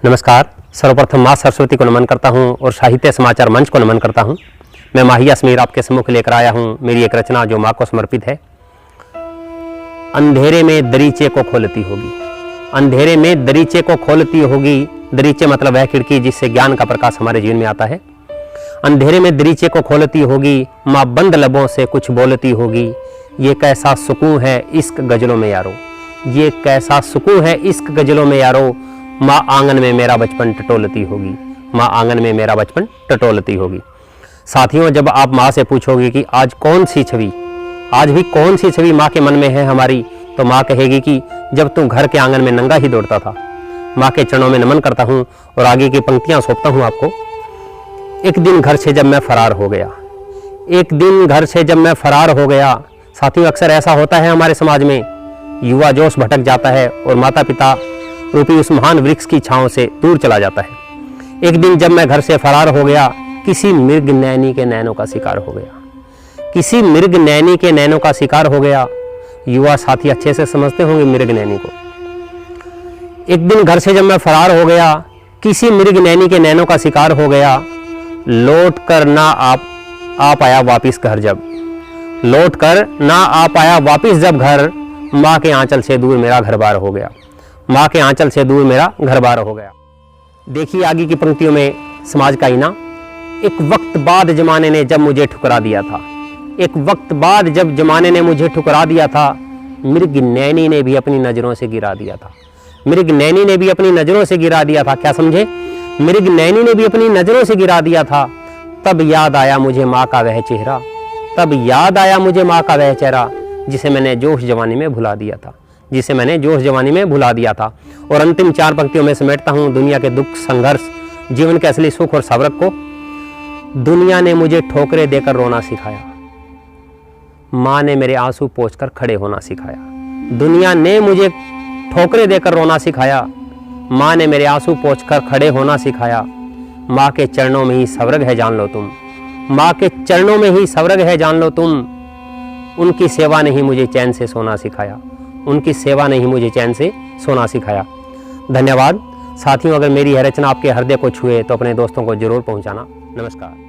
नमस्कार। सर्वप्रथम माँ सरस्वती को नमन करता हूँ और साहित्य समाचार मंच को नमन करता हूँ। मैं माही अश्मीर आपके सम्मुख लेकर आया हूँ मेरी एक रचना जो माँ को समर्पित है। अंधेरे में दरीचे को खोलती होगी, अंधेरे में दरीचे को खोलती होगी। दरीचे मतलब है खिड़की जिससे ज्ञान का प्रकाश हमारे जीवन में आता है। अंधेरे में दरीचे को खोलती होगी, माँ बंद लबों से कुछ बोलती होगी। ये कैसा सुकून है इश्क गजलों में यारो, ये कैसा सुकून है इश्क गजलों में यारो। माँ आंगन में मेरा बचपन टटोलती होगी, माँ आंगन में मेरा बचपन टटोलती होगी। साथियों, जब आप माँ से पूछोगे कि आज कौन सी छवि, आज भी कौन सी छवि माँ के मन में है हमारी, तो माँ कहेगी कि जब तू घर के आंगन में नंगा ही दौड़ता था। माँ के चरणों में नमन करता हूँ और आगे की पंक्तियाँ सौंपता हूँ आपको। एक दिन घर से जब मैं फरार हो गया, एक दिन घर से जब मैं फरार हो गया। साथियों, अक्सर ऐसा होता है हमारे समाज में, युवा जोश भटक जाता है और माता पिता रूपी उस महान वृक्ष की छांव से दूर चला जाता है। एक दिन जब मैं घर से फरार हो गया, किसी मृग नैनी के नैनों का शिकार हो गया, किसी मृग नैनी के नैनों का शिकार हो गया। युवा साथी अच्छे से समझते होंगे मृग नैनी को। एक दिन घर से जब मैं फरार हो गया, किसी मृग नैनी के नैनों का शिकार हो गया। लौट कर ना आ पाया वापिस घर, जब लौट कर ना आ पाया वापिस जब घर, माँ के आंचल से दूर मेरा घर बार हो गया, माँ के आंचल से दूर मेरा घर बार हो गया। देखिए आगे की पंक्तियों में समाज का आईना। एक वक्त बाद जमाने ने जब मुझे ठुकरा दिया था, एक वक्त बाद जब जमाने ने मुझे ठुकरा दिया था। मृग नैनी ने भी अपनी नज़रों से गिरा दिया था, मृग नैनी ने भी अपनी नज़रों से गिरा दिया था। क्या समझे? मृग नैनी ने भी अपनी नज़रों से गिरा दिया था। तब याद आया मुझे माँ का वह चेहरा, तब याद आया मुझे माँ का वह चेहरा, जिसे मैंने जोश जवानी में भुला दिया था, जिसे मैंने जोश जवानी में भुला दिया था। और अंतिम चार पंक्तियों में समेटता हूँ दुनिया के दुख, संघर्ष, जीवन के असली सुख और सब्र को। दुनिया ने मुझे ठोकरें देकर रोना सिखाया, माँ ने मेरे आंसू पोंछकर खड़े होना सिखाया। दुनिया ने मुझे ठोकरें देकर रोना सिखाया, माँ ने मेरे आंसू पोंछकर खड़े होना सिखाया। माँ के चरणों में ही स्वर्ग है जान लो तुम, माँ के चरणों में ही स्वर्ग है जान लो तुम। उनकी सेवा ने ही मुझे चैन से सोना सिखाया, उनकी सेवा ने ही मुझे चैन से सोना सिखाया। धन्यवाद साथियों। अगर मेरी यह रचना आपके हृदय को छुए तो अपने दोस्तों को जरूर पहुंचाना। नमस्कार।